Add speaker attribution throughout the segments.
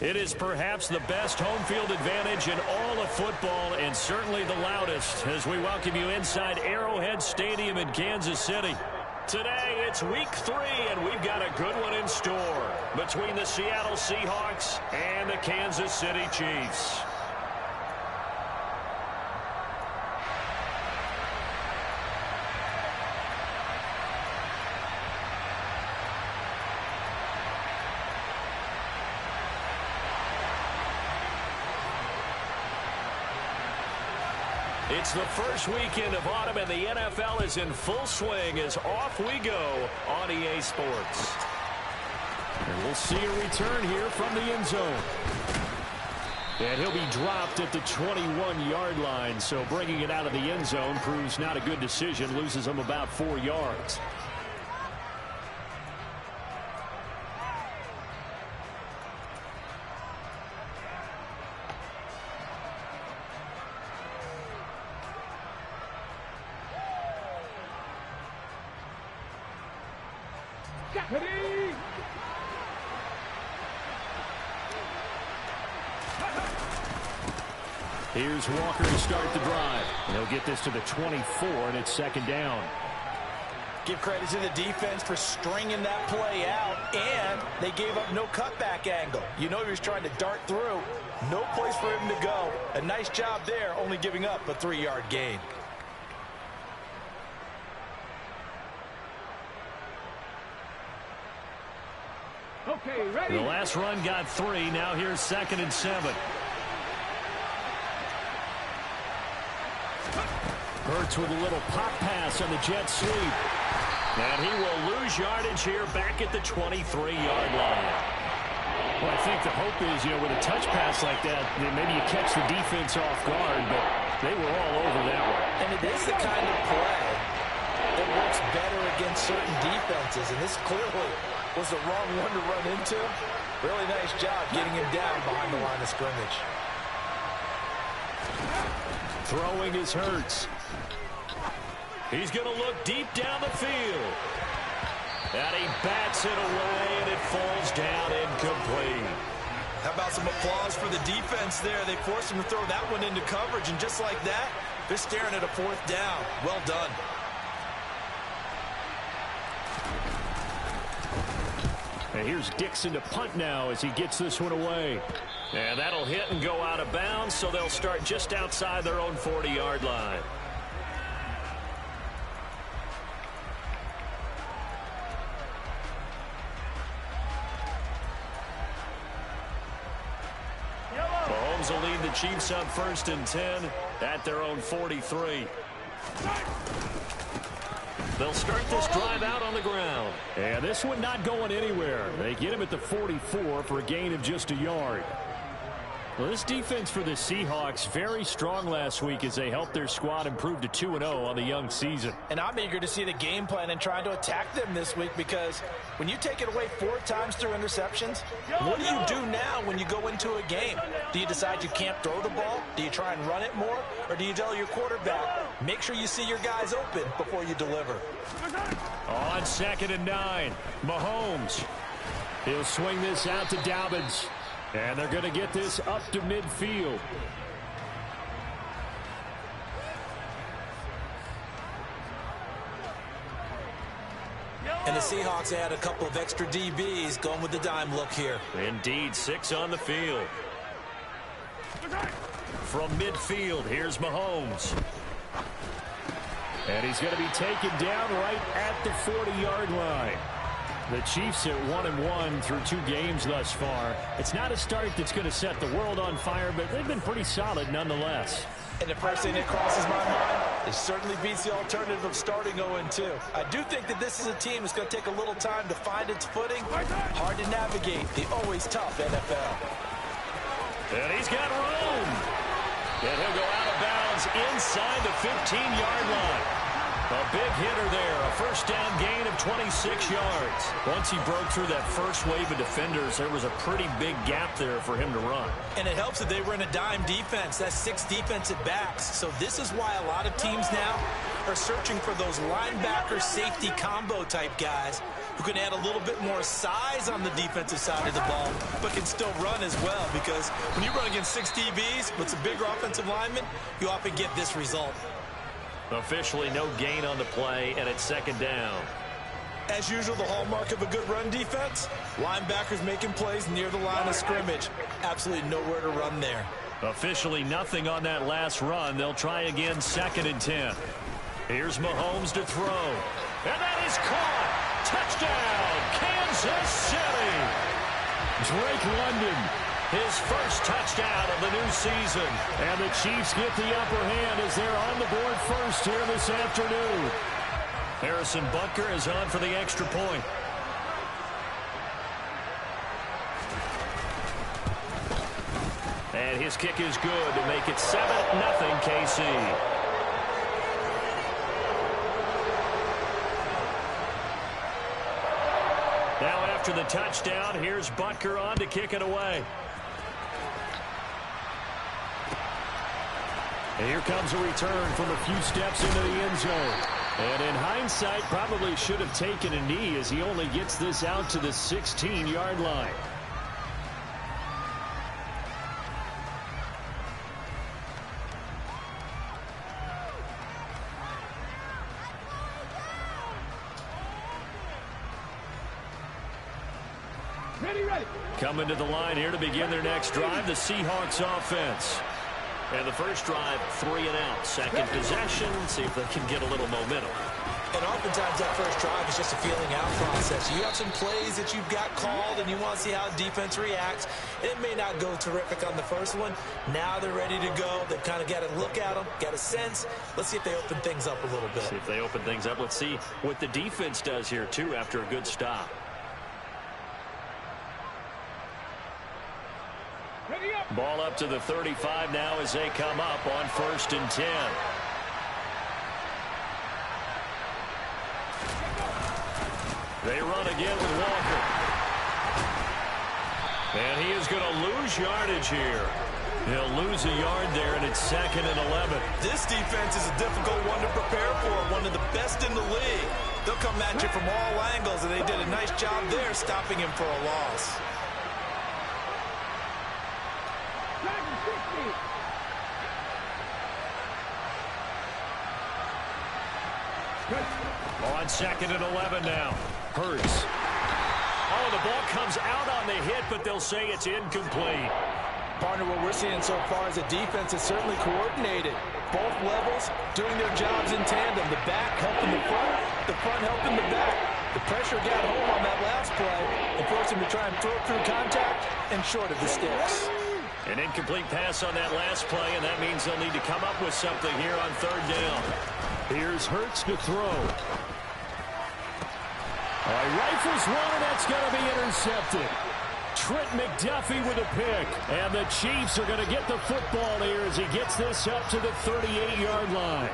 Speaker 1: It is perhaps the best home field advantage in all of football and certainly the loudest as we welcome you inside Arrowhead Stadium in Kansas City. Today, it's week 3, and we've got a good one in store between the Seattle Seahawks and the Kansas City Chiefs. It's the first weekend of autumn, and the NFL is in full swing as off we go on EA Sports. And we'll see a return here from the end zone. And he'll be dropped at the 21-yard line, so bringing it out of the end zone proves not a good decision, loses him about 4 yards. Here's Walker to start the drive. And he'll get this to the 24, and it's second down.
Speaker 2: Give credit to the defense for stringing that play out, and they gave up no cutback angle. You know he was trying to dart through. No place for him to go. A nice job there, only giving up a 3-yard gain.
Speaker 3: Okay, ready.
Speaker 1: The last run got 3. Now here's 2nd and 7. Hurts with a little pop pass on the jet sweep. And he will lose yardage here back at the 23-yard line. Well, I think the hope is, with a touch pass like that, maybe you catch the defense off guard, but they were all over that one.
Speaker 2: And it is the kind of play that works better against certain defenses, and this clearly was the wrong one to run into. Really nice job getting him down behind the line of scrimmage.
Speaker 1: Throwing is Hurts. He's going to look deep down the field. And he bats it away, and it falls down incomplete.
Speaker 2: How about some applause for the defense there? They forced him to throw that one into coverage, and just like that, they're staring at a 4th down. Well done.
Speaker 1: And here's Dixon to punt now as he gets this one away. And that'll hit and go out of bounds, so they'll start just outside their own 40-yard line. Mahomes will lead the Chiefs up 1st and 10 at their own 43. They'll start this drive out on the ground. And this one not going anywhere. They get him at the 44 for a gain of just a yard. Well, this defense for the Seahawks very strong last week as they helped their squad improve to 2-0 on the young season.
Speaker 2: And I'm eager to see the game plan and trying to attack them this week, because when you take it away 4 times through interceptions, what do you do now when you go into a game? Do you decide you can't throw the ball? Do you try and run it more? Or do you tell your quarterback, make sure you see your guys open before you deliver?
Speaker 1: On 2nd and 9, Mahomes. He'll swing this out to Dobbins. And they're going to get this up to midfield.
Speaker 2: And the Seahawks add a couple of extra DBs going with the dime look here.
Speaker 1: Indeed, 6 on the field. From midfield, here's Mahomes. And he's going to be taken down right at the 40-yard line. The Chiefs at 1-1 through 2 games thus far. It's not a start that's going to set the world on fire, but they've been pretty solid nonetheless.
Speaker 2: And the first thing that crosses my mind, it certainly beats the alternative of starting 0-2. I do think that this is a team that's going to take a little time to find its footing. Hard to navigate the always tough NFL.
Speaker 1: And he's got room. And he'll go out of bounds inside the 15-yard line. A big hitter there, a first down gain of 26 yards. Once he broke through that first wave of defenders, there was a pretty big gap there for him to run.
Speaker 2: And it helps that they were in a dime defense. That's 6 defensive backs. So this is why a lot of teams now are searching for those linebacker safety combo type guys who can add a little bit more size on the defensive side of the ball, but can still run as well, because when you run against 6 DBs with some bigger offensive linemen, you often get this result.
Speaker 1: Officially no gain on the play, and it's second down.
Speaker 2: As usual, the hallmark of a good run defense, linebackers making plays near the line of scrimmage. Absolutely nowhere to run there.
Speaker 1: Officially nothing on that last run. They'll try again, 2nd and 10. Here's Mahomes to throw. And that is caught. Touchdown, Kansas City. Drake London, his first touchdown of the new season. And the Chiefs get the upper hand as they're on the board first here this afternoon. Harrison Butker is on for the extra point. And his kick is good to make it 7-0 KC. Now after the touchdown, here's Butker on to kick it away. And here comes a return from a few steps into the end zone. And in hindsight, probably should have taken a knee as he only gets this out to the 16-yard line.
Speaker 3: Ready.
Speaker 1: Coming to the line here to begin their next drive, the Seahawks offense. And the first drive, 3 and out. Second possession, see if they can get a little momentum.
Speaker 2: And oftentimes that first drive is just a feeling out process. You have some plays that you've got called and you want to see how defense reacts. It may not go terrific on the first one. Now they're ready to go. They've kind of got to look at them, got a sense. Let's see if they open things up a little bit.
Speaker 1: See if they open things up. Let's see what the defense does here, too, after a good stop. Ball up to the 35 now as they come up on 1st and 10. They run again with Walker. And he is going to lose yardage here. He'll lose a yard there, and it's 2nd and 11.
Speaker 2: This defense is a difficult one to prepare for, one of the best in the league. They'll come at you from all angles, and they did a nice job there stopping him for a loss.
Speaker 1: On 2nd and 11 now. Hurts. Oh, the ball comes out on the hit, but they'll say it's incomplete.
Speaker 2: Partner, what we're seeing so far is a defense that's certainly coordinated. Both levels doing their jobs in tandem. The back helping the front helping the back. The pressure got home on that last play and forced him to try and throw it through contact and short of the sticks.
Speaker 1: An incomplete pass on that last play, and that means they'll need to come up with something here on 3rd down. Here's Hurts to throw. Rifles one, and that's going to be intercepted. Trent McDuffie with a pick. And the Chiefs are going to get the football here as he gets this up to the 38-yard line.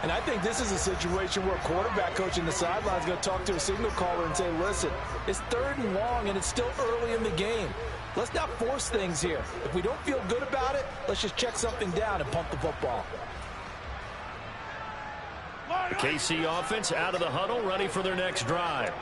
Speaker 2: And I think this is a situation where a quarterback coach in the sideline is going to talk to a signal caller and say, listen, it's 3rd and long, and it's still early in the game. Let's not force things here. If we don't feel good about it, let's just check something down and pump the football.
Speaker 1: The KC offense out of the huddle, ready for their next drive.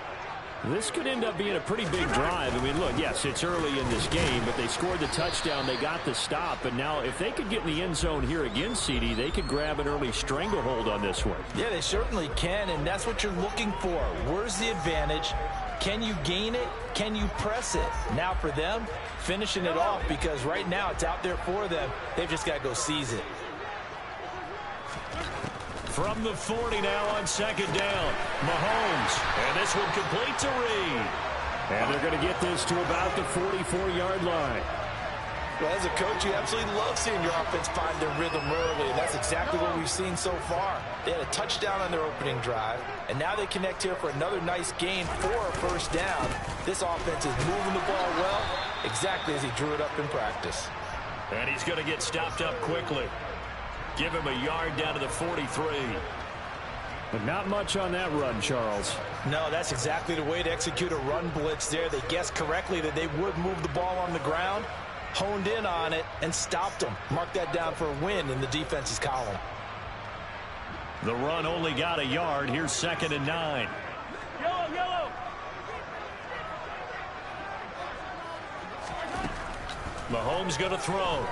Speaker 1: This could end up being a pretty big drive. I mean, look, yes, it's early in this game, but they scored the touchdown, they got the stop, and now if they could get in the end zone here again, CD, they could grab an early stranglehold on this one.
Speaker 2: Yeah, they certainly can, and that's what you're looking for. Where's the advantage? Can you gain it? Can you press it? Now for them, finishing it off, because right now it's out there for them. They've just got to go seize it.
Speaker 1: From the 40 now on 2nd down, Mahomes, and this one complete to Reed. And they're going to get this to about the 44-yard line.
Speaker 2: Well, as a coach, you absolutely love seeing your offense find their rhythm early, and that's exactly what we've seen so far. They had a touchdown on their opening drive, and now they connect here for another nice gain for a 1st down. This offense is moving the ball well, exactly as he drew it up in practice.
Speaker 1: And he's going to get stopped up quickly. Give him a yard down to the 43. But not much on that run, Charles.
Speaker 2: No, that's exactly the way to execute a run blitz there. They guessed correctly that they would move the ball on the ground, honed in on it, and stopped them. Mark that down for a win in the defense's column.
Speaker 1: The run only got a yard. Here's 2nd and 9.
Speaker 3: Yellow, yellow.
Speaker 1: Mahomes going to throw.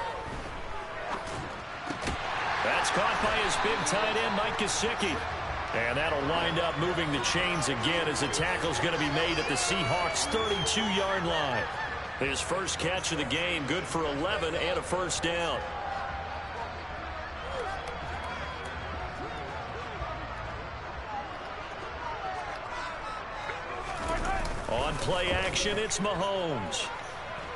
Speaker 1: That's caught by his big tight end, Mike Gesicki. And that'll wind up moving the chains again as the tackle's going to be made at the Seahawks' 32-yard line. His first catch of the game, good for 11 and a first down. On play action, it's Mahomes.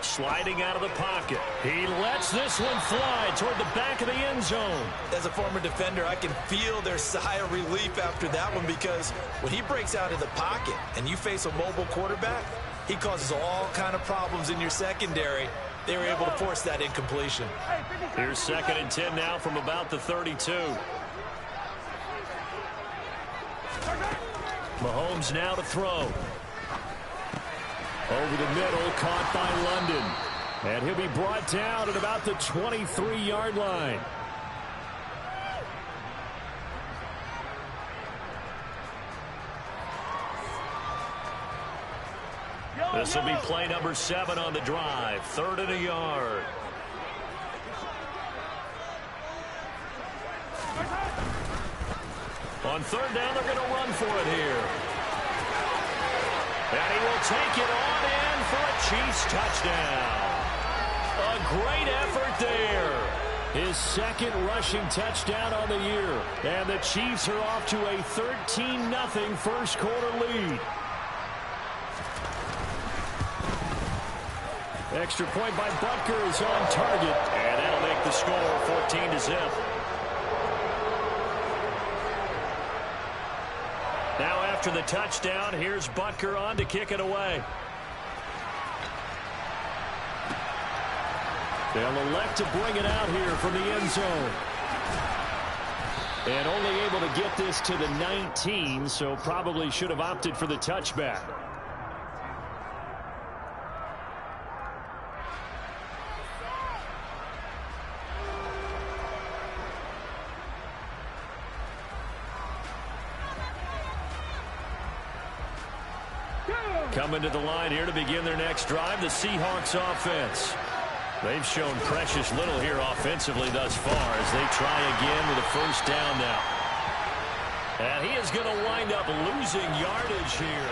Speaker 1: Sliding out of the pocket. He lets this one fly toward the back of the end zone.
Speaker 2: As a former defender, I can feel their sigh of relief after that one, because when he breaks out of the pocket and you face a mobile quarterback, he causes all kind of problems in your secondary. They were able to force that incompletion.
Speaker 1: Here's 2nd and 10 now from about the 32. Mahomes now to throw. Over the middle, caught by London. And he'll be brought down at about the 23-yard line. This will be play number 7 on the drive. 3rd and a yard. On 3rd down, they're going to run for it here. And he will take it on in for a Chiefs touchdown. A great effort there. His 2nd rushing touchdown on the year. And the Chiefs are off to a 13-0 first quarter lead. Extra point by Butker is on target. And that'll make the score 14-0. Now after the touchdown, here's Butker on to kick it away. They'll elect to bring it out here from the end zone. And only able to get this to the 19, so probably should have opted for the touchback. Coming to the line here to begin their next drive, the Seahawks offense. They've shown precious little here offensively thus far as they try again with a first down now. And he is going to wind up losing yardage here.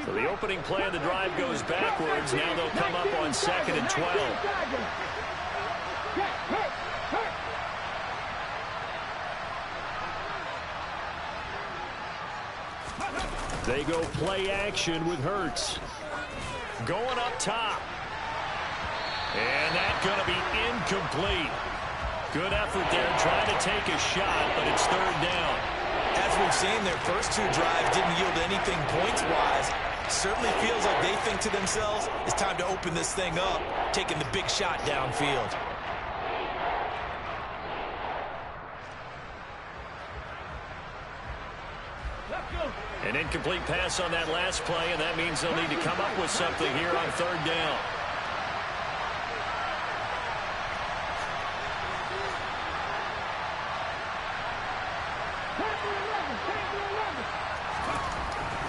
Speaker 1: So the opening play of the drive goes backwards. Now they'll come up on 2nd and 12. They go play action with Hurts. Going up top. And that's going to be incomplete. Good effort there trying to take a shot, but it's 3rd down.
Speaker 2: As we've seen, their first 2 drives didn't yield anything points-wise. Certainly feels like they think to themselves, it's time to open this thing up, taking the big shot downfield.
Speaker 1: An incomplete pass on that last play, and that means they'll need to come up with something here on 3rd down.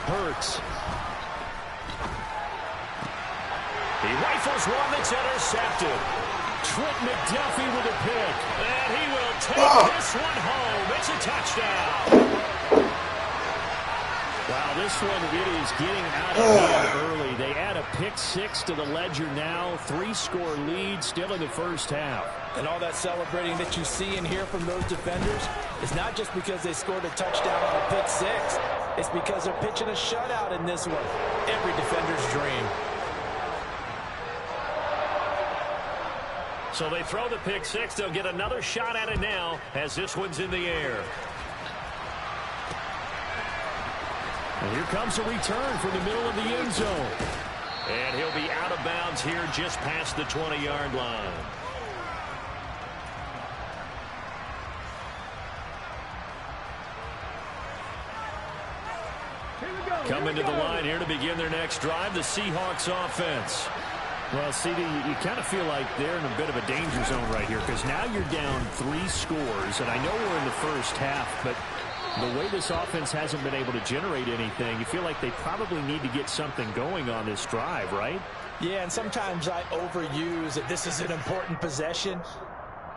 Speaker 1: Hurts. He rifles one that's intercepted. Trent McDuffie with a pick. And he will take this one home. It's a touchdown. Wow, this one really is getting out of hand early. They add a pick 6 to the ledger now. 3-score lead still in the first half.
Speaker 2: And all that celebrating that you see and hear from those defenders is not just because they scored a touchdown on a pick 6. It's because they're pitching a shutout in this one. Every defender's dream.
Speaker 1: So they throw the pick six. They'll get another shot at it now as this one's in the air. And here comes a return from the middle of the end zone. And he'll be out of bounds here just past the 20-yard line. Coming to the line here to begin their next drive, the Seahawks offense.
Speaker 4: Well, CD, you kind of feel like they're in a bit of a danger zone right here because now you're down 3 scores, and I know we're in the first half, but the way this offense hasn't been able to generate anything, you feel like they probably need to get something going on this drive, right?
Speaker 2: Yeah, and sometimes I overuse that this is an important possession.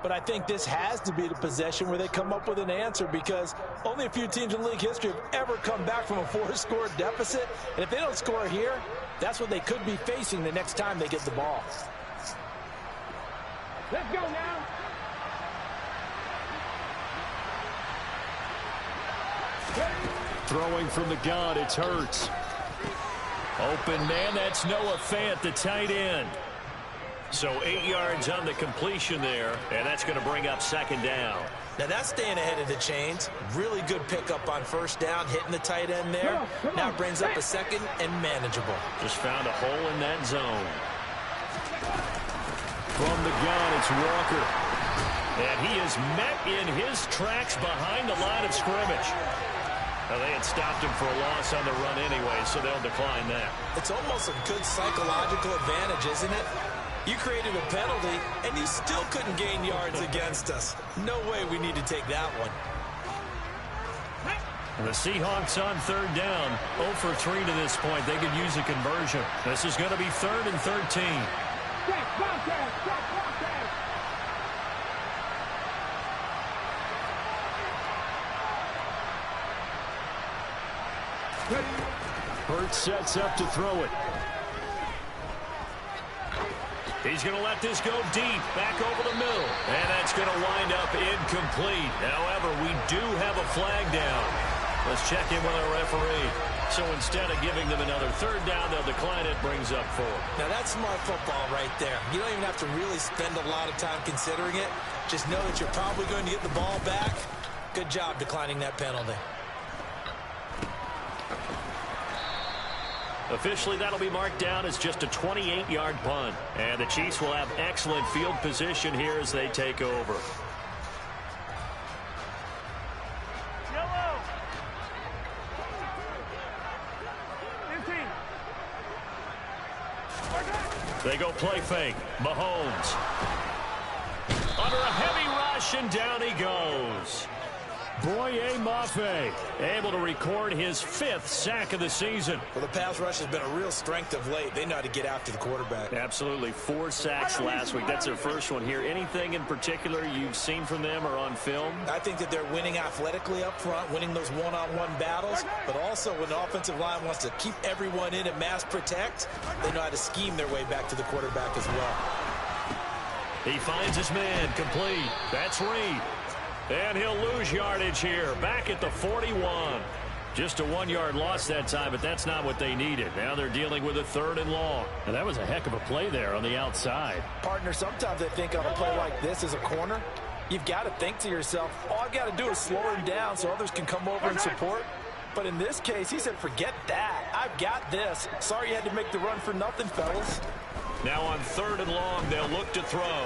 Speaker 2: But I think this has to be the possession where they come up with an answer because only a few teams in league history have ever come back from a 4-score deficit. And if they don't score here, that's what they could be facing the next time they get the ball.
Speaker 3: Let's go now.
Speaker 1: Throwing from the gun, it's Hurts. Open man, that's Noah Fant, the tight end. So 8 yards on the completion there, and that's going to bring up second down.
Speaker 2: Now that's staying ahead of the chains. Really good pickup on first down, hitting the tight end there. Now brings up a second and manageable.
Speaker 1: Just found a hole in that zone. From the gun, it's Walker. And he is met in his tracks behind the line of scrimmage. Now, they had stopped him for a loss on the run anyway, so they'll decline that.
Speaker 2: It's almost a good psychological advantage, isn't it? You created a penalty, and you still couldn't gain yards against us. No way we need to take that one.
Speaker 1: The Seahawks on third down, 0 for 3 to this point. They could use a conversion. This is going to be 3rd and 13. Hurts sets up to throw it. He's going to let this go deep, back over the middle. And that's going to wind up incomplete. However, we do have a flag down. Let's check in with our referee. So instead of giving them another third down, they'll decline it, brings up 4.
Speaker 2: Now that's smart football right there. You don't even have to really spend a lot of time considering it. Just know that you're probably going to get the ball back. Good job declining that penalty.
Speaker 1: Officially, that'll be marked down as just a 28-yard punt. And the Chiefs will have excellent field position here as they take over.
Speaker 3: Yellow.
Speaker 1: They go play fake. Mahomes. Under a heavy rush, and down he goes. Boye Mafe able to record his 5th sack of the season.
Speaker 2: Well, the pass rush has been a real strength of late. They know how to get after the quarterback.
Speaker 1: Absolutely. 4 sacks last week. That's their first one here. Anything in particular you've seen from them or on film?
Speaker 2: I think that they're winning athletically up front, winning those one-on-one battles, but also when the offensive line wants to keep everyone in and mass protect, they know how to scheme their way back to the quarterback as well.
Speaker 1: He finds his man complete. That's Reed. And he'll lose yardage here, back at the 41. Just a 1-yard loss that time, but that's not what they needed. Now they're dealing with a 3rd and long. And that was a heck of a play there on the outside.
Speaker 2: Partner, sometimes I think on a play like this as a corner, you've got to think to yourself, all I've got to do is slow him down so others can come over and support. But in this case, he said, forget that. I've got this. Sorry you had to make the run for nothing, fellas.
Speaker 1: Now on 3rd and long, they'll look to throw.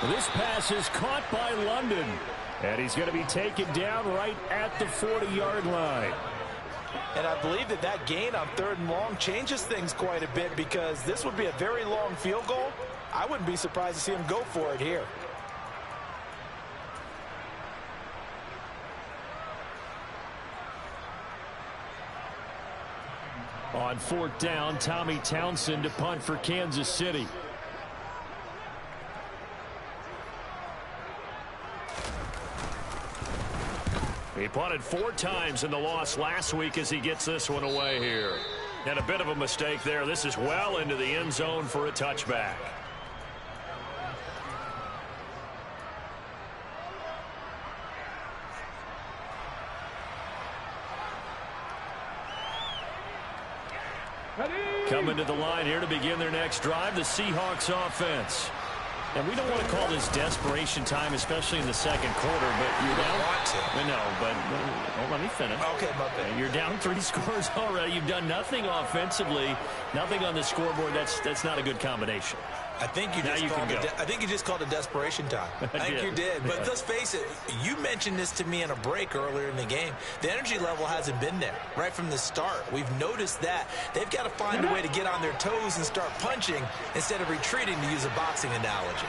Speaker 1: This pass is caught by London. And he's going to be taken down right at the 40-yard line.
Speaker 2: And I believe that that gain on 3rd and long changes things quite a bit because this would be a very long field goal. I wouldn't be surprised to see him go for it here.
Speaker 1: On 4th down, Tommy Townsend to punt for Kansas City. He punted 4 times in the loss last week as he gets this one away here. And a bit of a mistake there. This is well into the end zone for a touchback. Coming to the line here to begin their next drive, the Seahawks offense.
Speaker 4: And we don't want to call this desperation time, especially in the second quarter, but you're down.
Speaker 2: Want to.
Speaker 4: I know, but let me finish.
Speaker 2: Okay, my bad.
Speaker 4: You're down 3 scores already. You've done nothing offensively, nothing on the scoreboard. That's not a good combination.
Speaker 2: I think you just called it desperation time. I think you did. But let's face it, you mentioned this to me in a break earlier in the game. The energy level hasn't been there right from the start. We've noticed that. They've got to find a way to get on their toes and start punching instead of retreating, to use a boxing analogy.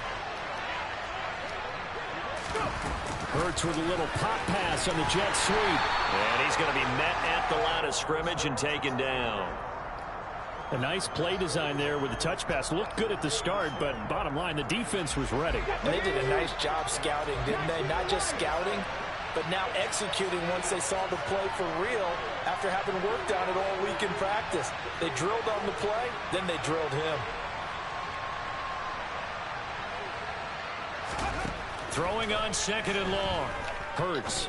Speaker 4: Hurts with a little pop pass on the jet sweep.
Speaker 1: And he's going to be met at the line of scrimmage and taken down.
Speaker 4: A nice play design there with the touch pass. Looked good at the start, but bottom line, the defense was ready.
Speaker 2: They did a nice job scouting, didn't they? Not just scouting, but now executing once they saw the play for real after having worked on it all week in practice. They drilled on the play, then they drilled him.
Speaker 1: Throwing on 2nd and long.
Speaker 4: Hurts.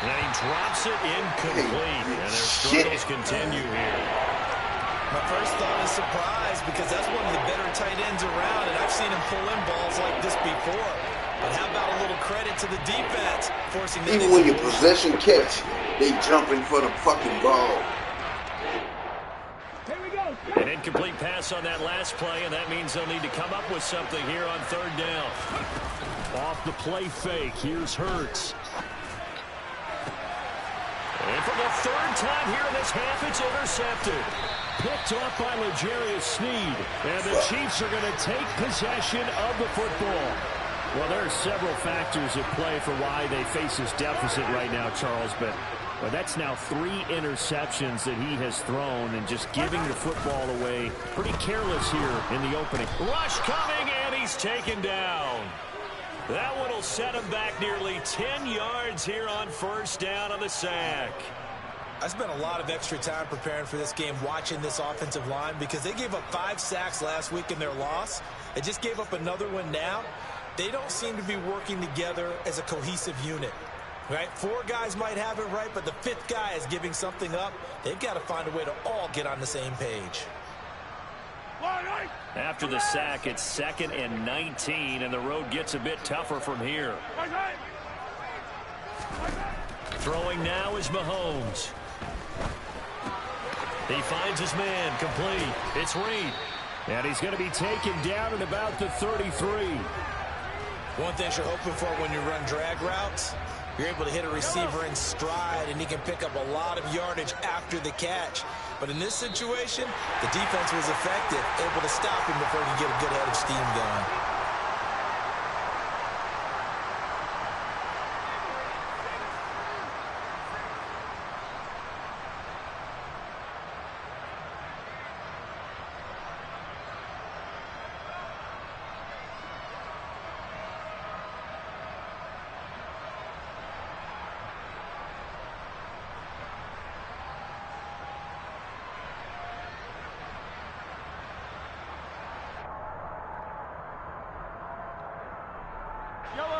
Speaker 1: And he drops it incomplete. And their struggles continue here.
Speaker 2: My first thought is surprise, because that's one of the better tight ends around, and I've seen him pull in balls like this before. But how about a little credit to the defense, forcing them.
Speaker 5: Even when you possession catch, they jumping for the fucking ball.
Speaker 3: Here we go.
Speaker 1: An incomplete pass on that last play, and that means they'll need to come up with something here on 3rd down.
Speaker 4: Off the play fake, here's Hurts.
Speaker 1: And for the 3rd time here in this half, it's intercepted.
Speaker 4: Picked off by L'Jarius Sneed.
Speaker 1: And the Chiefs are going to take possession of the football.
Speaker 4: Well, there are several factors at play for why they face this deficit right now, Charles, but that's now 3 interceptions that he has thrown, and just giving the football away. Pretty careless here in the opening.
Speaker 1: Rush coming, and he's taken down. That one will set him back nearly 10 yards here on 1st down on the sack.
Speaker 2: I spent a lot of extra time preparing for this game, watching this offensive line, because they gave up 5 sacks last week in their loss. They just gave up another one now. They don't seem to be working together as a cohesive unit. Right? 4 guys might have it right, but the 5th guy is giving something up. They've got to find a way to all get on the same page.
Speaker 1: After the sack, it's 2nd and 19, and the road gets a bit tougher from here. Throwing now is Mahomes. He finds his man, complete. It's Reed.
Speaker 4: And he's going to be taken down at about the 33.
Speaker 2: One thing you're hoping for when you run drag routes, you're able to hit a receiver in stride, and he can pick up a lot of yardage after the catch. But in this situation, the defense was effective, able to stop him before he could get a good head of steam going.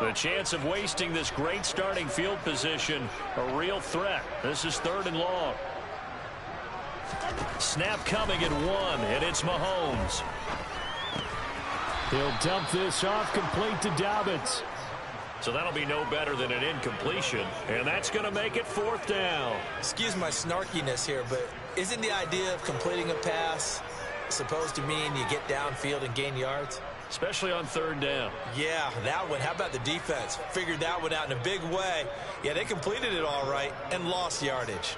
Speaker 1: The chance of wasting this great starting field position, a real threat. This is 3rd and long. Snap coming at 1, and it's Mahomes.
Speaker 4: He'll dump this off complete to Dobbins.
Speaker 1: So that'll be no better than an incompletion, and that's going to make it 4th down.
Speaker 2: Excuse my snarkiness here, but isn't the idea of completing a pass supposed to mean you get downfield and gain yards?
Speaker 1: Especially on 3rd down.
Speaker 2: Yeah, that one. How about the defense? Figured that one out in a big way. Yeah, they completed it all right and lost yardage.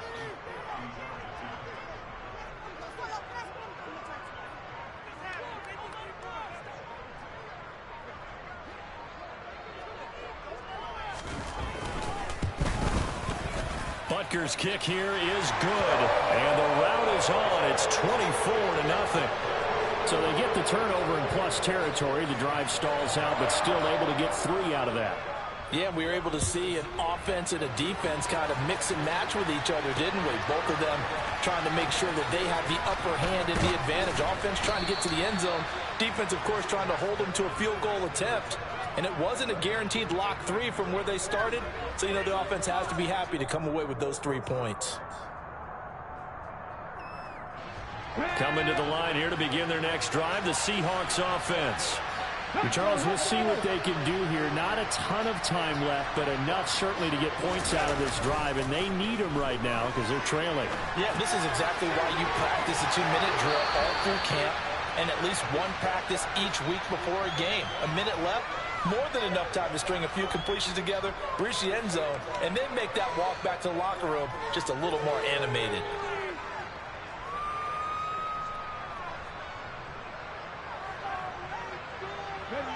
Speaker 1: Butker's kick here is good, and the route is on. It's 24-0.
Speaker 4: So they get the turnover in plus territory. The drive stalls out, but still able to get 3 out of that.
Speaker 2: Yeah, we were able to see an offense and a defense kind of mix and match with each other, didn't we? Both of them trying to make sure that they have the upper hand and the advantage. Offense trying to get to the end zone. Defense, of course, trying to hold them to a field goal attempt. And it wasn't a guaranteed lock 3 from where they started. So, you know, the offense has to be happy to come away with those 3 points.
Speaker 1: Coming to the line here to begin their next drive, the Seahawks offense.
Speaker 4: Charles, we'll see what they can do here. Not a ton of time left, but enough certainly to get points out of this drive, and they need them right now because they're trailing.
Speaker 2: Yeah, this is exactly why you practice a 2-minute drill all through camp and at least one practice each week before a game. A minute left, more than enough time to string a few completions together, reach the end zone, and then make that walk back to the locker room just a little more animated.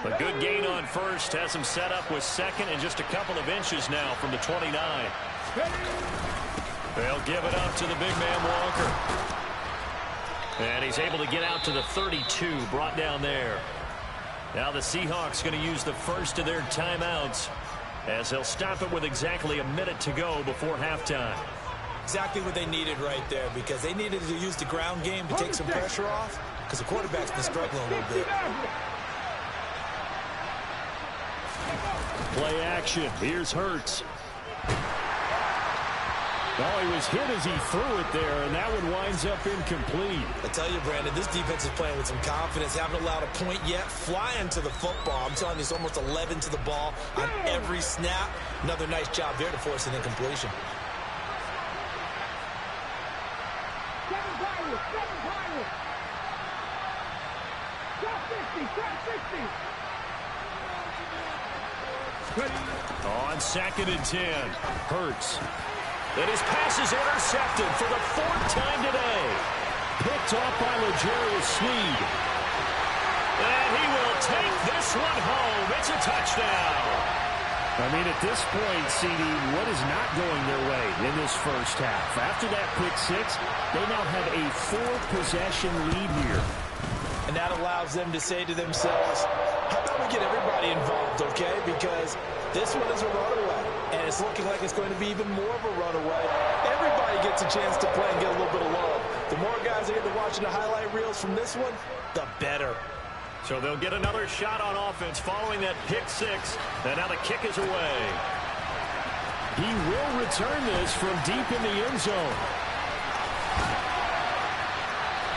Speaker 1: A good gain on first has him set up with second and just a couple of inches now from the 29. They'll give it up to the big man Walker. And he's able to get out to the 32, brought down there. Now the Seahawks going to use the first of their timeouts as they'll stop it with exactly a minute to go before halftime.
Speaker 2: Exactly what they needed right there, because they needed to use the ground game to take some pressure off because the quarterback's been struggling a little bit.
Speaker 4: Play action. Here's Hurts. Oh, he was hit as he threw it there, and that one winds up incomplete.
Speaker 2: I tell you, Brandon, this defense is playing with some confidence. Haven't allowed a point yet. Flying to the football. I'm telling you, it's almost 11 to the ball on every snap. Another nice job there to force an incompletion.
Speaker 1: On 2nd and 10, Hurts. And his pass is intercepted for the 4th time today.
Speaker 4: Picked off by L'Jarius Sneed.
Speaker 1: And he will take this one home. It's a touchdown.
Speaker 4: I mean, at this point, CD, what is not going their way in this first half? After that pick six, they now have a 4-possession lead here.
Speaker 2: And that allows them to say to themselves, how about we get everybody involved, okay? Because this one is a runaway, and it's looking like it's going to be even more of a runaway. Everybody gets a chance to play and get a little bit of love. The more guys that get to watching the highlight reels from this one, the better.
Speaker 1: So they'll get another shot on offense following that pick six, and now the kick is away.
Speaker 4: He will return this from deep in the end zone.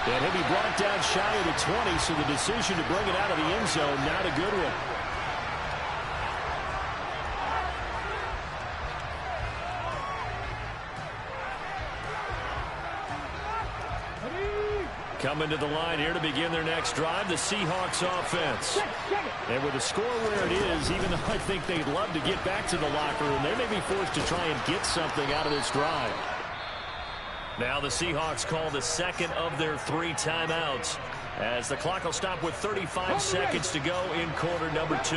Speaker 4: And he'll be brought down shy of the 20, so the decision to bring it out of the end zone, not a good one.
Speaker 1: Coming to the line here to begin their next drive, the Seahawks offense.
Speaker 4: And with the score where it is, even though I think they'd love to get back to the locker room, they may be forced to try and get something out of this drive.
Speaker 1: Now the Seahawks call the second of their 3 timeouts as the clock will stop with 35 seconds to go in quarter number 2.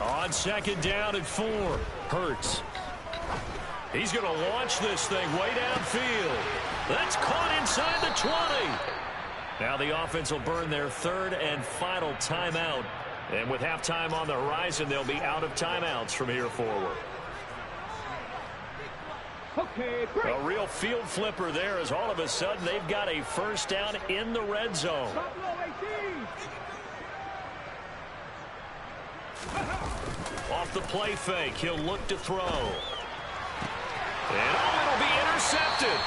Speaker 1: On 2nd down and 4, Hurts. He's going to launch this thing way downfield. That's caught inside the 20. Now the offense will burn their 3rd and final timeout. And with halftime on the horizon, they'll be out of timeouts from here forward. A real field flipper there as all of a sudden they've got a first down in the red zone. Off the play fake, he'll look to throw. And it'll be intercepted.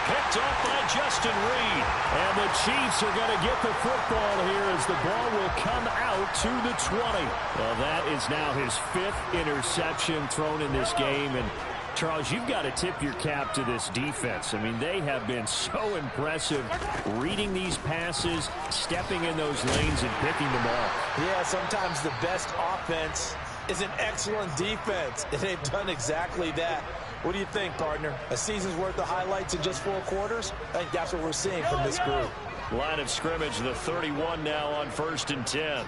Speaker 1: Picked off by Justin Reed.
Speaker 4: And the Chiefs are going to get the football here as the ball will come out to the 20. Well, that is now his 5th interception thrown in this game. And, Charles, you've got to tip your cap to this defense. I mean, they have been so impressive reading these passes, stepping in those lanes, and picking them off.
Speaker 2: Yeah, sometimes the best offense is an excellent defense, and they've done exactly that. What do you think, partner? A season's worth of highlights in just 4 quarters? I think that's what we're seeing from this group.
Speaker 1: Line of scrimmage, the 31 now on 1st and 10.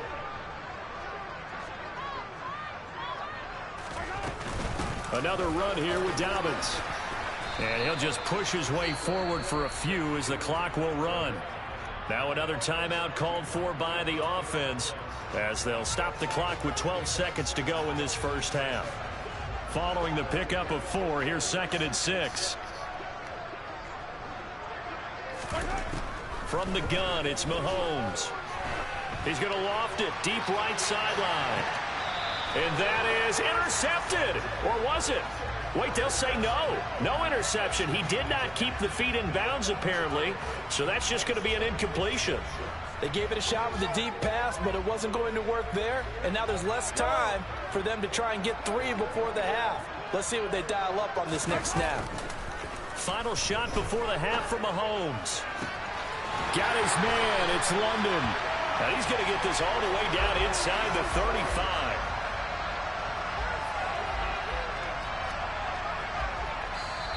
Speaker 1: Another run here with Dobbins. And he'll just push his way forward for a few as the clock will run. Now another timeout called for by the offense as they'll stop the clock with 12 seconds to go in this first half. Following the pickup of 4, here's 2nd and 6. From the gun, it's Mahomes. He's going to loft it deep right sideline. And that is intercepted. Or was it? Wait, they'll say no. No interception. He did not keep the feet in bounds, apparently. So that's just going to be an incompletion.
Speaker 2: They gave it a shot with a deep pass, but it wasn't going to work there. And now there's less time for them to try and get 3 before the half. Let's see what they dial up on this next snap.
Speaker 1: Final shot before the half from Mahomes. Got his man. It's London. And he's going to get this all the way down inside the 35.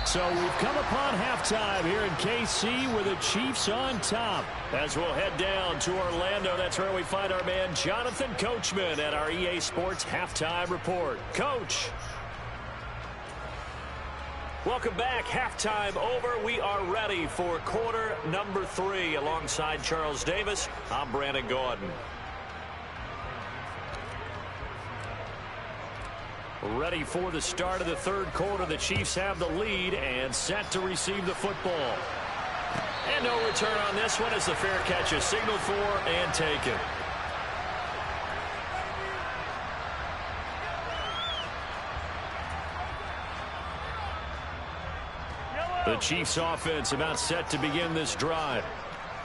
Speaker 1: So we've come upon halftime here in KC with the Chiefs on top. As we'll head down to Orlando, that's where we find our man Jonathan Coachman at our EA Sports Halftime Report. Coach. Welcome back. Halftime over. We are ready for quarter number 3. Alongside Charles Davis, I'm Brandon Gordon. Ready for the start of the third quarter. The Chiefs have the lead and set to receive the football. And no return on this one as the fair catch is signaled for and taken. The Chiefs offense about set to begin this drive.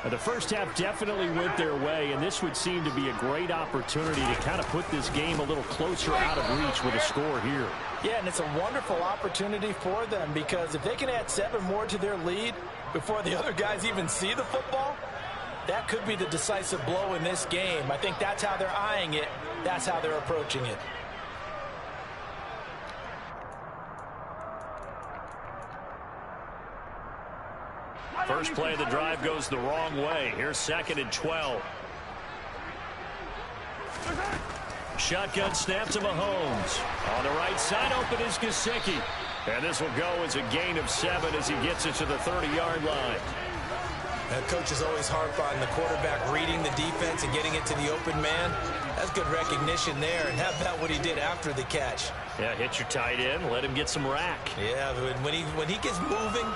Speaker 1: The first half definitely went their way, and this would seem to be a great opportunity to kind of put this game a little closer out of reach with a score here.
Speaker 2: Yeah, and it's a wonderful opportunity for them because if they can add 7 more to their lead before the other guys even see the football, that could be the decisive blow in this game. I think that's how they're eyeing it. That's how they're approaching it.
Speaker 1: First play of the drive goes the wrong way. Here's 2nd and 12. Shotgun snap to Mahomes. On the right side, open is Gesicki. And this will go as a gain of 7 as he gets it to the 30-yard line.
Speaker 2: That coach is always harp on the quarterback reading the defense and getting it to the open man. That's good recognition there. And how about what he did after the catch?
Speaker 1: Yeah, hit your tight end, let him get some rack.
Speaker 2: Yeah, but when he gets moving,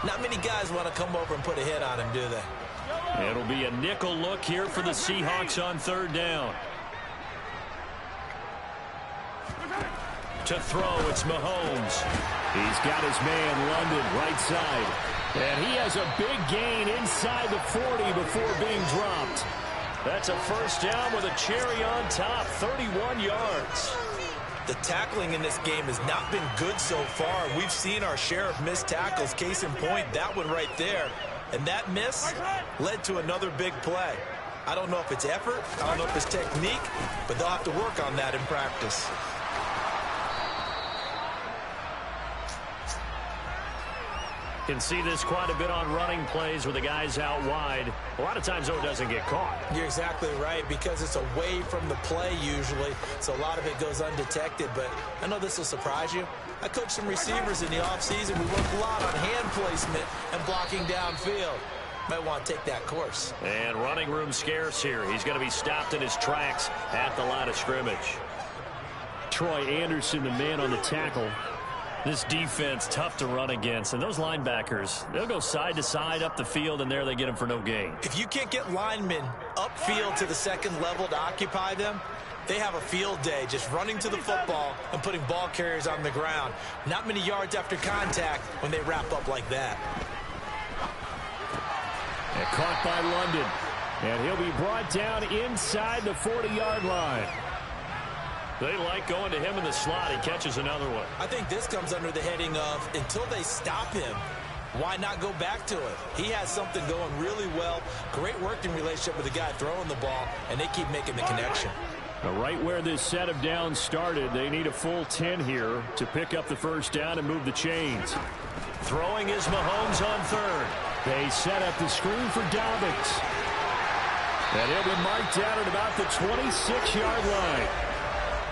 Speaker 2: not many guys want to come over and put a hit on him, do they?
Speaker 1: It'll be a nickel look here for the Seahawks on 3rd down. To throw, it's Mahomes. He's got his man, London, right side. And he has a big gain inside the 40 before being dropped. That's a first down with a cherry on top, 31 yards.
Speaker 2: The tackling in this game has not been good so far. We've seen our share of missed tackles. Case in point, that one right there. And that miss led to another big play. I don't know if it's effort, I don't know if it's technique, but they'll have to work on that in practice.
Speaker 1: Can see this quite a bit on running plays with the guys out wide. A lot of times, though, it doesn't get caught.
Speaker 2: You're exactly right, because it's away from the play usually, so a lot of it goes undetected. But I know this will surprise you. I coached some receivers in the offseason. We worked a lot on hand placement and blocking downfield. Might want to take that course.
Speaker 1: And running room scarce here. He's going to be stopped in his tracks at the line of scrimmage.
Speaker 4: Troy Anderson, the man on the tackle.
Speaker 1: This defense, tough to run against. And those linebackers, they'll go side to side up the field, and there they get them for no gain.
Speaker 2: If you can't get linemen upfield to the 2nd level to occupy them, they have a field day just running to the football and putting ball carriers on the ground. Not many yards after contact when they wrap up like that.
Speaker 4: And caught by London. And he'll be brought down inside the 40-yard line.
Speaker 1: They like going to him in the slot. He catches another one.
Speaker 2: I think this comes under the heading of until they stop him, why not go back to it? He has something going really well. Great working relationship with the guy throwing the ball, and they keep making the connection.
Speaker 4: Now, right where this set of downs started, they need a full 10 here to pick up the first down and move the chains.
Speaker 1: Throwing is Mahomes on 3rd.
Speaker 4: They set up the screen for Dobbins. And he'll be marked down at about the 26-yard line.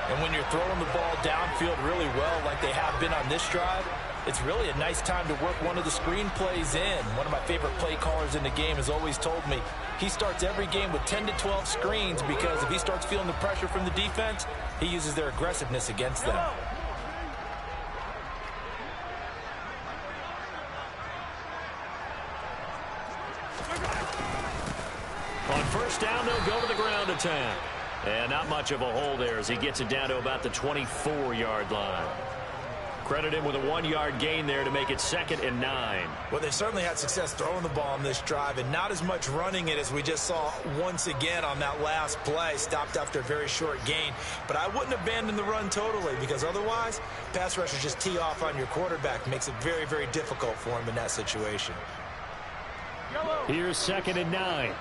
Speaker 2: And when you're throwing the ball downfield really well like they have been on this drive, it's really a nice time to work one of the screen plays in. One of my favorite play callers in the game has always told me he starts every game with 10 to 12 screens because if he starts feeling the pressure from the defense, he uses their aggressiveness against them.
Speaker 1: first down, they'll go to the ground attack. And not much of a hole there as he gets it down to about the 24-yard line. Credit him with a 1-yard gain there to make it 2nd and 9.
Speaker 2: Well, they've certainly had success throwing the ball on this drive and not as much running it as we just saw once again on that last play. Stopped after a very short gain. But I wouldn't abandon the run totally because otherwise, pass rushers just tee off on your quarterback. Makes it very, very difficult for him in that situation.
Speaker 4: Here's 2nd and 9.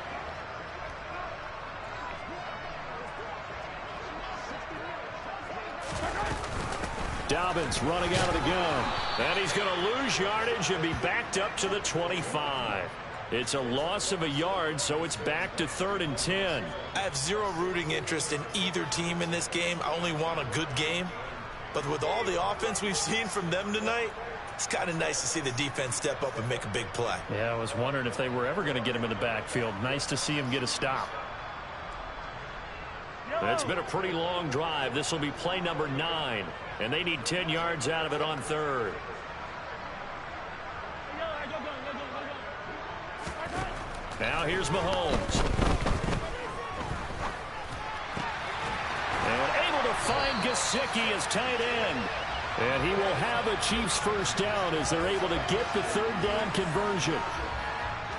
Speaker 4: Dobbins running out of the gun.
Speaker 1: And he's going to lose yardage and be backed up to the 25. It's a loss of a yard, so it's back to 3rd and 10.
Speaker 2: I have zero rooting interest in either team in this game. I only want a good game. But with all the offense we've seen from them tonight, it's kind of nice to see the defense step up and make a big play.
Speaker 4: Yeah, I was wondering if they were ever going to get him in the backfield. Nice to see him get a stop.
Speaker 1: It's been a pretty long drive. This will be play number 9. And they need 10 yards out of it on 3rd. Now here's Mahomes. And able to find Gesicki as tight end. And he will have a Chiefs first down as they're able to get the 3rd down conversion.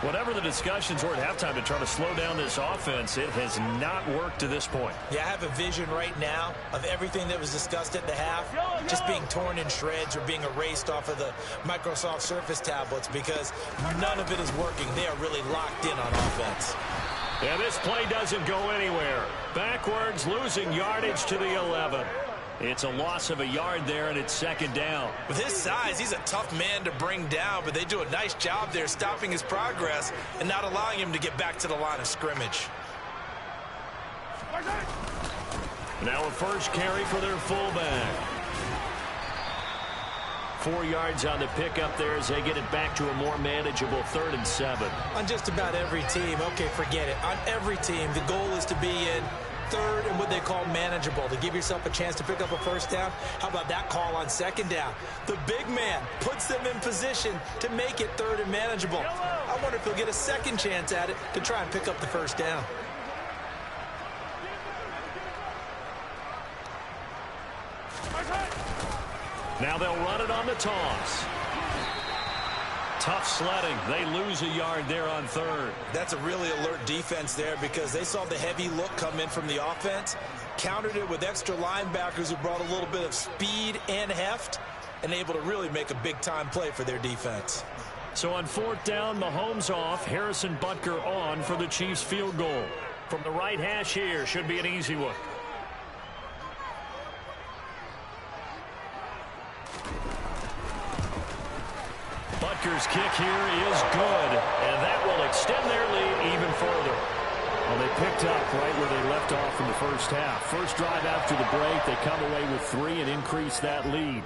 Speaker 1: Whatever the discussions were at halftime to try to slow down this offense, it has not worked to this point.
Speaker 2: Yeah, I have a vision right now of everything that was discussed at the half just being torn in shreds or being erased off of the Microsoft Surface tablets because none of it is working. They are really locked in on offense.
Speaker 1: Yeah, this play doesn't go anywhere. Backwards, losing yardage to the 11. It's a loss of a yard there, and it's 2nd down.
Speaker 2: With his size, he's a tough man to bring down, but they do a nice job there stopping his progress and not allowing him to get back to the line of scrimmage.
Speaker 1: Now a first carry for their fullback. 4 yards on the pickup there as they get it back to a more manageable 3rd and 7.
Speaker 2: On just about every team, okay, forget it. On every team, the goal is to be in 3rd and what they call manageable, to give yourself a chance to pick up a first down. How about that call on 2nd down? The big man puts them in position to make it 3rd and manageable. I wonder if he'll get a second chance at it to try and pick up the first down.
Speaker 1: Now they'll run it on the toss. Tough sledding. They lose a yard there on 3rd.
Speaker 2: That's a really alert defense there because they saw the heavy look come in from the offense, countered it with extra linebackers who brought a little bit of speed and heft, and able to really make a big-time play for their defense.
Speaker 1: So on 4th down, Mahomes off, Harrison Butker on for the Chiefs field goal. From the right hash here, should be an easy one. Butker's kick here is good, and that will extend their lead even further.
Speaker 4: Well, they picked up right where they left off in the first half. First drive after the break, they come away with 3 and increase that lead.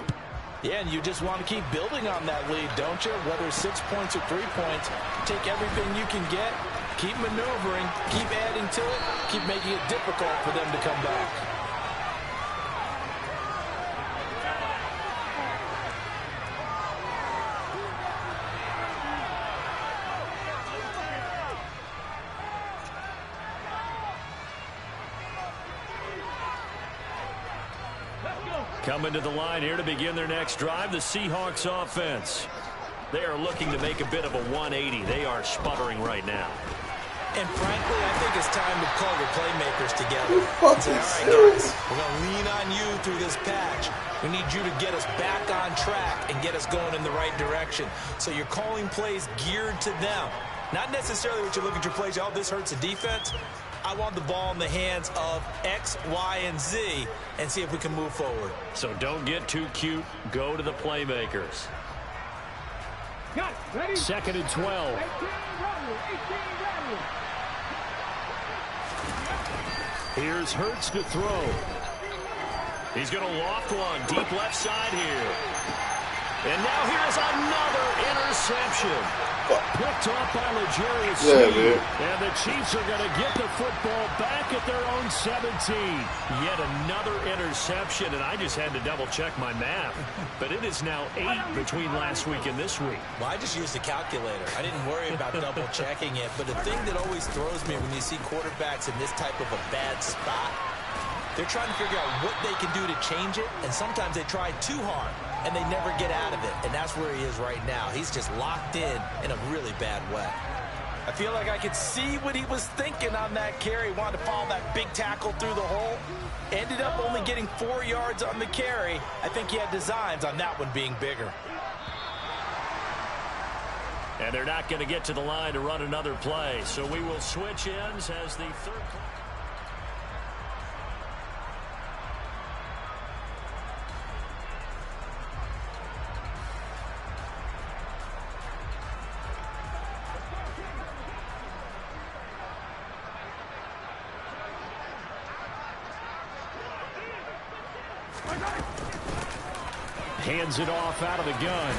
Speaker 2: Yeah, and you just want to keep building on that lead, don't you? Whether 6 points or 3 points, take everything you can get, keep maneuvering, keep adding to it, keep making it difficult for them to come back.
Speaker 1: Coming to the line here to begin their next drive, the Seahawks offense. They are looking to make a bit of a 180. They are sputtering right now.
Speaker 2: And frankly, I think it's time to call your playmakers together.
Speaker 5: Fucking
Speaker 2: All right,
Speaker 5: serious?
Speaker 2: guys, we're going to lean on you through this patch. We need you to get us back on track and get us going in the right direction. So you're calling plays geared to them. Not necessarily what you look at your plays, oh, this hurts the defense. I want the ball in the hands of X, Y, and Z and see if we can move forward.
Speaker 1: So don't get too cute. Go to the playmakers.
Speaker 4: 2nd and 12. Here's Hurts to throw.
Speaker 1: He's going to loft one deep left side here. And now here's another interception. Picked off by Legarius
Speaker 5: Yeah,
Speaker 1: Sneed.
Speaker 5: man.
Speaker 1: And the Chiefs are going to get the football back at their own 17. Yet another interception, and I just had to double-check my math. But it is now 8 between last week and this week.
Speaker 2: Well, I just used a calculator. I didn't worry about double-checking it. But the thing that always throws me when you see quarterbacks in this type of a bad spot, they're trying to figure out what they can do to change it, and sometimes they try too hard, and they never get out of it. And that's where he is right now. He's just locked in a really bad way.
Speaker 3: I feel like I could see what he was thinking on that carry. Wanted to follow that big tackle through the hole. Ended up only getting 4 yards on the carry. I think he had designs on that one being bigger.
Speaker 1: And they're not going to get to the line to run another play. So we will switch ends as the third. Hands it off out of the gun.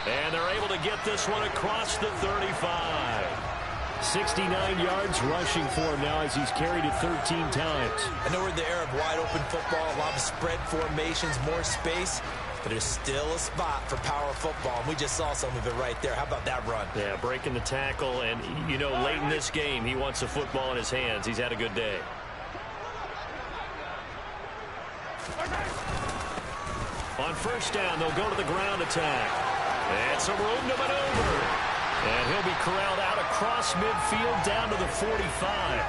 Speaker 1: And they're able to get this one across the 35. 69 yards rushing for him now as he's carried it 13 times.
Speaker 2: I know we're in the era of wide-open football, a lot of spread formations, more space, but there's still a spot for power football, and we just saw some of it right there. How about that run?
Speaker 1: Yeah, breaking the tackle, and, you know, late in this game, he wants the football in his hands. He's had a good day. On first down, they'll go to the ground attack. And some room to maneuver. And he'll be corralled out across midfield down to the 45.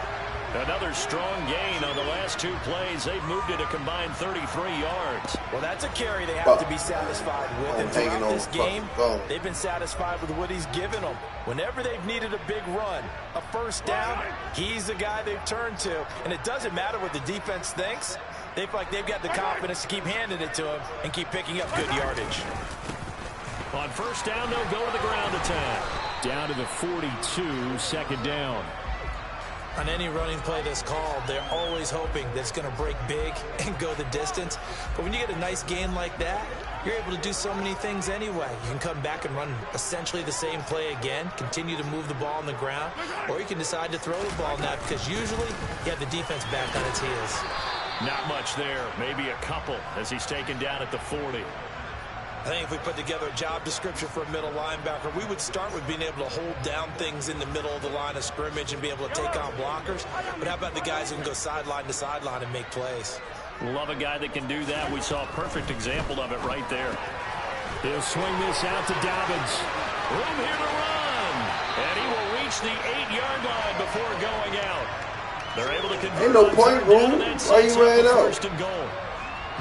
Speaker 1: Another strong gain on the last 2 plays. They've moved it a combined 33 yards.
Speaker 3: Well, that's a carry they have to be satisfied with. And throughout this game, they've been satisfied with what he's given them. Whenever they've needed a big run, a first down, he's the guy they've turned to. And it doesn't matter what the defense thinks. They feel like they've got the confidence to keep handing it to him and keep picking up good yardage.
Speaker 1: On first down, they'll go to the ground attack.
Speaker 4: Down to the 42, second down.
Speaker 2: On any running play that's called, they're always hoping that it's going to break big and go the distance. But when you get a nice gain like that, you're able to do so many things anyway. You can come back and run essentially the same play again, continue to move the ball on the ground, or you can decide to throw the ball now because usually you have the defense back on its heels.
Speaker 1: Not much there. Maybe a couple as he's taken down at the 40.
Speaker 2: I think if we put together a job description for a middle linebacker, we would start with being able to hold down things in the middle of the line of scrimmage and be able to take on blockers. But how about the guys who can go sideline to sideline and make plays?
Speaker 1: Love a guy that can do that. We saw a perfect example of it right there. He'll swing this out to Dobbins. Room here to run. And he will reach the 8-yard line before going out. They're able to convert.
Speaker 5: Ain't no point, room. Why you ran out?
Speaker 1: First and goal.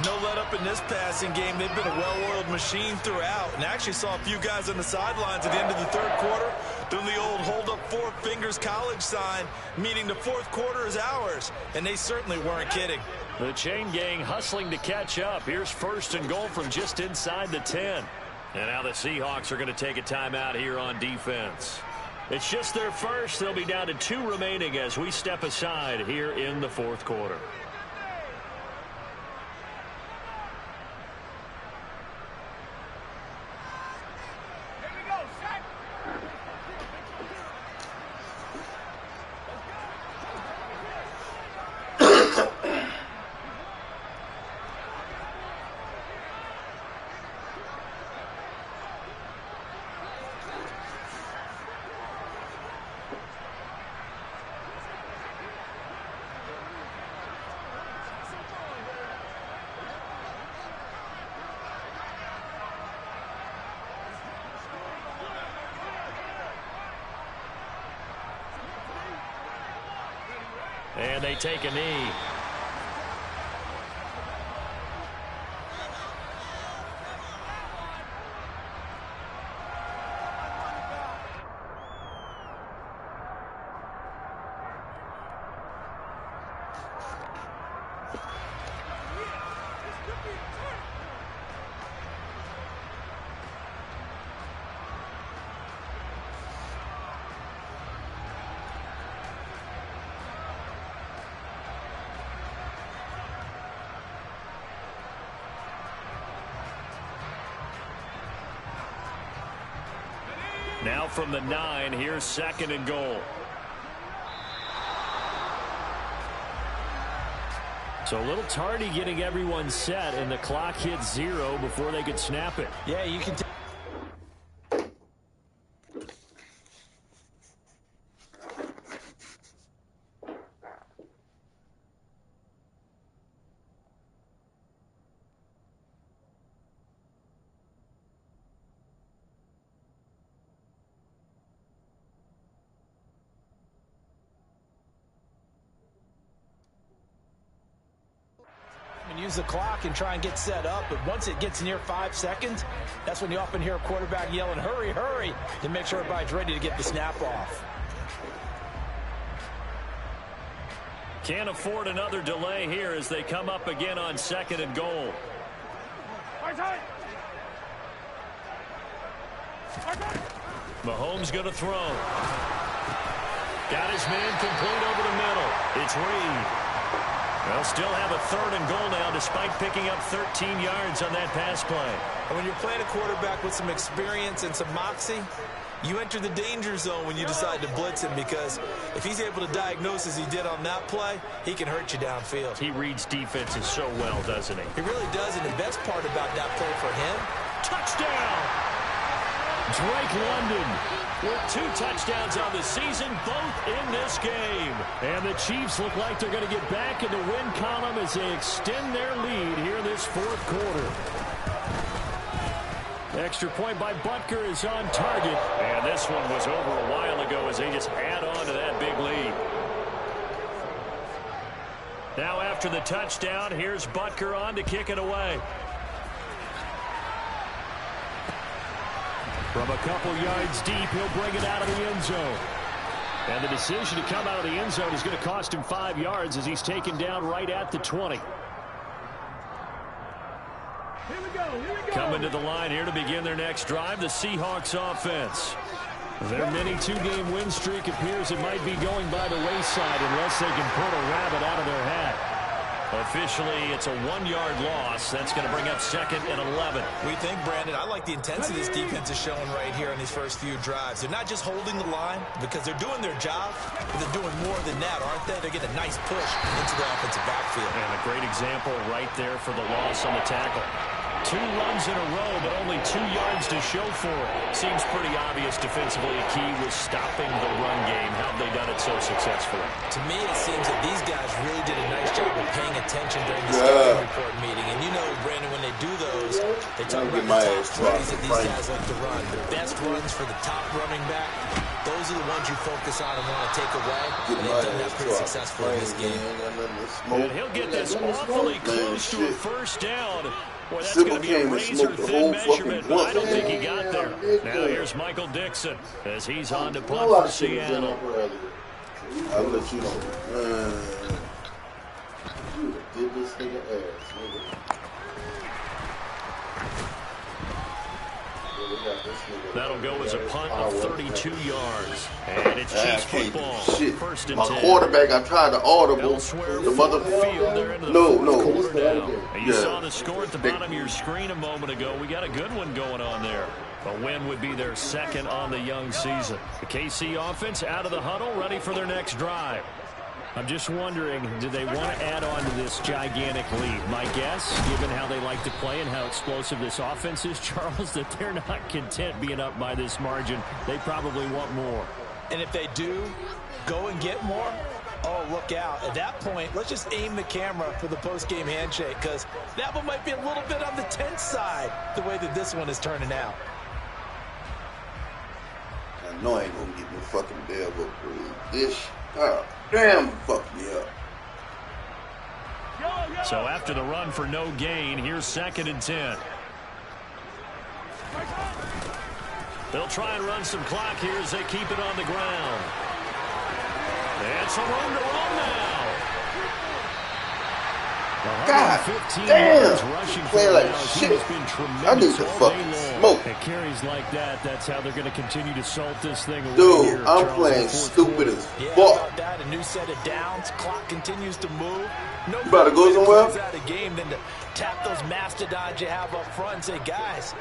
Speaker 3: No let up in this passing game. They've been a well-oiled machine throughout. And actually saw a few guys on the sidelines at the end of the third quarter doing the old hold up 4 fingers college sign, meaning the fourth quarter is ours. And they certainly weren't kidding.
Speaker 1: The chain gang hustling to catch up. Here's first and goal from just inside the 10. And now the Seahawks are going to take a timeout here on defense. It's just their first. They'll be down to 2 remaining as we step aside here in the fourth quarter. And they take a knee. Now from the 9, here's 2nd and goal. So a little tardy getting everyone set, and the clock hit 0 before they could snap it.
Speaker 2: Yeah, you can use the clock and try and get set up, but once it gets near 5 seconds, that's when you often hear a quarterback yelling, hurry, hurry, to make sure everybody's ready to get the snap off.
Speaker 1: Can't afford another delay here as they come up again on 2nd and goal. Mahomes going to throw. Got his man complete over the middle. It's Reed. They'll still have a 3rd and goal now despite picking up 13 yards on that pass play.
Speaker 3: And when you're playing a quarterback with some experience and some moxie, you enter the danger zone when you decide to blitz him, because if he's able to diagnose as he did on that play, he can hurt you downfield.
Speaker 1: He reads defenses so well, doesn't he?
Speaker 3: He really does, and the best part about that play for him,
Speaker 1: touchdown! Drake London with 2 touchdowns on the season, both in this game. And the Chiefs look like they're going to get back in the win column as they extend their lead here in this 4th quarter. Extra point by Butker is on target. And this one was over a while ago as they just add on to that big lead. Now after the touchdown, here's Butker on to kick it away. From a couple yards deep, he'll bring it out of the end zone. And the decision to come out of the end zone is going to cost him 5 yards as he's taken down right at the 20.
Speaker 6: Here we go.
Speaker 1: Coming to the line here to begin their next drive, the Seahawks offense. Their mini 2-game win streak appears it might be going by the wayside unless they can put a rabbit out of their hat. Officially, it's a 1-yard loss. That's going to bring up 2nd and 11.
Speaker 3: we think, Brandon, I like the intensity this defense is showing right here in these first few drives. They're not just holding the line because they're doing their job, but they're doing more than that, aren't they? They're getting a nice push into the offensive backfield.
Speaker 1: And a great example right there for the loss on the tackle. 2 runs in a row, but only 2 yards to show for it. Seems pretty obvious defensively. A key was stopping the run game. How have they done it so successfully?
Speaker 3: To me, it seems that these guys really did a nice job of paying attention during the scouting report meeting. And you know, Brandon, when they do those, they talk about the top plays that these guys like to run. The best runs for the top running back, those are the ones you focus on and want to take away. And they've done that pretty successfully in this game.
Speaker 1: And he'll get this awfully close to a first down. Boy, that's going to be a razor-thin measurement, but I don't think he got there. Now here's Michael Dixon as he's on to punt for Seattle.
Speaker 5: I'll let you know. Did this nigga ass, nigga.
Speaker 1: That'll go as a punt of 32 yards. And it's Chiefs football.
Speaker 5: Shit.
Speaker 1: 1st and 10.
Speaker 5: My quarterback, I tried to audible.
Speaker 1: Elsewhere
Speaker 5: The
Speaker 1: field, they're into the fourth quarter now. You saw the score at the bottom of your screen a moment ago. We got a good one going on there. A win would be their 2nd on the young season. The KC offense out of the huddle, ready for their next drive. I'm just wondering, do they want to add on to this gigantic lead? My guess, given how they like to play and how explosive this offense is, Charles, that they're not content being up by this margin. They probably want more.
Speaker 2: And if they do go and get more, oh, look out. At that point, let's just aim the camera for the post-game handshake, because that one might be a little bit on the tense side, the way that this one is turning out.
Speaker 5: I know I ain't gonna get no fucking bell up this. Oh, damn, fuck me up.
Speaker 1: So after the run for no gain, here's 2nd and 10. They'll try and run some clock here as they keep it on the ground. And some room to run now.
Speaker 5: God damn!
Speaker 1: Rushing
Speaker 5: Play like shit. I need to fucking smoke.
Speaker 1: It carries like that. That's how they're going to continue to salt this thing away.
Speaker 5: Dude,
Speaker 1: here,
Speaker 5: I'm
Speaker 1: Charles,
Speaker 5: playing stupid as
Speaker 2: Yeah,
Speaker 5: fuck.
Speaker 2: about that, a new set of downs. Clock continues to move. No
Speaker 5: You about to go somewhere?
Speaker 2: out of game than to tap those mastodons you have up front and say, guys,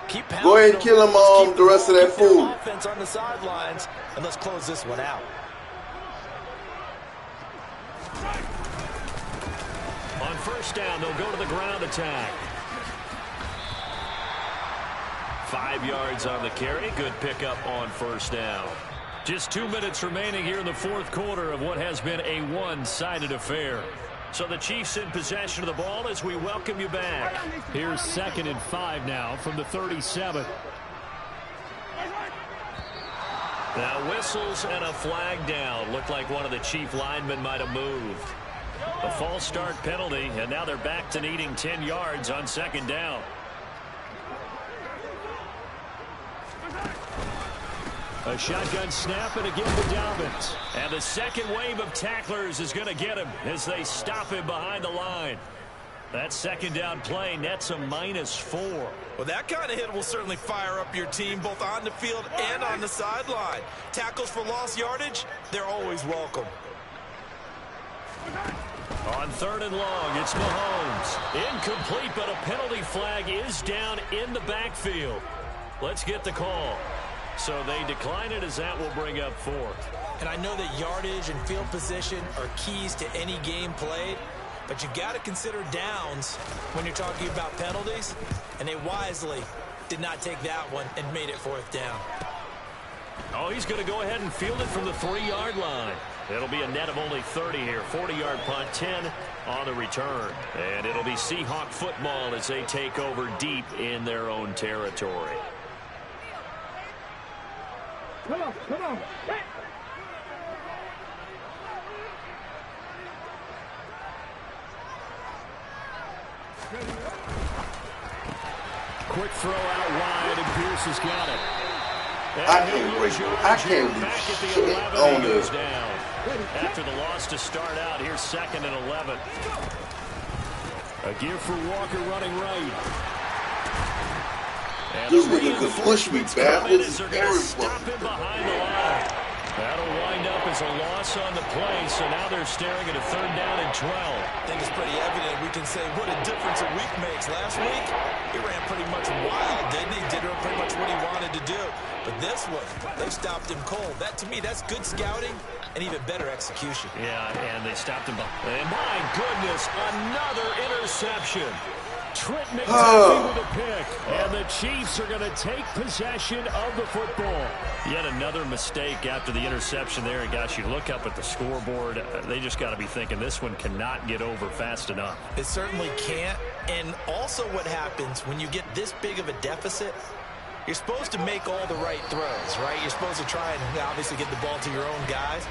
Speaker 2: Keep
Speaker 5: Go ahead and kill him the rest of that food.
Speaker 2: Offense on the sidelines, and let's close this one out.
Speaker 1: On first down, they'll go to the ground attack. 5 yards on the carry. Good pickup on first down. Just 2 minutes remaining here in the fourth quarter of what has been a one-sided affair. So the Chiefs in possession of the ball as we welcome you back.
Speaker 4: Here's 2nd and 5 now from the 37.
Speaker 1: Now whistles and a flag down. Looked like one of the Chief linemen might have moved. A false start penalty, and now they're back to needing 10 yards on 2nd down. A shotgun snap and again to Dobbins. And the second wave of tacklers is going to get him as they stop him behind the line. That 2nd down play nets a -4.
Speaker 2: Well, that kind of hit will certainly fire up your team both on the field and on the sideline. Tackles for lost yardage, they're always welcome.
Speaker 1: On 3rd and long, it's Mahomes. Incomplete, but a penalty flag is down in the backfield. Let's get the call. So they decline it as that will bring up 4th.
Speaker 2: And I know that yardage and field position are keys to any game played, but you got to consider downs when you're talking about penalties, and they wisely did not take that one and made it 4th down.
Speaker 1: Oh, he's going to go ahead and field it from the 3-yard line. It'll be a net of only 30 here. 40-yard punt, 10 on the return. And it'll be Seahawk football as they take over deep in their own territory.
Speaker 6: Come on, come on. Hey.
Speaker 4: Quick throw out wide, and Pierce has got it.
Speaker 5: I can't believe shit on this.
Speaker 1: After the loss to start out, here's 2nd and 11.
Speaker 4: A give for Walker running right.
Speaker 1: And
Speaker 5: These niggas can push me backwards.
Speaker 1: They're going to stop him behind the line. That'll wind up as a loss on the play, so now they're staring at a 3rd down and 12.
Speaker 2: I think it's pretty evident we can say what a difference a week makes. Last week, he ran pretty much wild, didn't he? Did pretty much what he wanted to do. But this one, they stopped him cold. That, to me, that's good scouting and even better execution.
Speaker 1: Yeah, and they stopped him. And my goodness, another interception.
Speaker 4: Trent McDuffie with a pick. And the Chiefs are going to take possession of the football.
Speaker 1: Yet another mistake after the interception there. And gosh, you look up at the scoreboard, they just got to be thinking this one cannot get over fast enough.
Speaker 2: It certainly can't. And also what happens when you get this big of a deficit, you're supposed to make all the right throws, right? You're supposed to try and obviously get the ball to your own guys.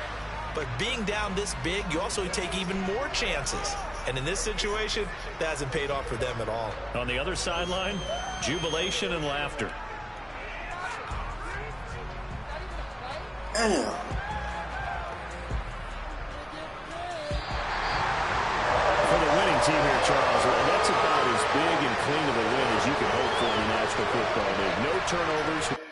Speaker 2: But being down this big, you also take even more chances. And in this situation, that hasn't paid off for them at all.
Speaker 1: On the other sideline, jubilation and laughter.
Speaker 5: Damn.
Speaker 4: For the winning team here, Charles, that's about as big and clean of a win as you can hope for in the National Football League. No turnovers.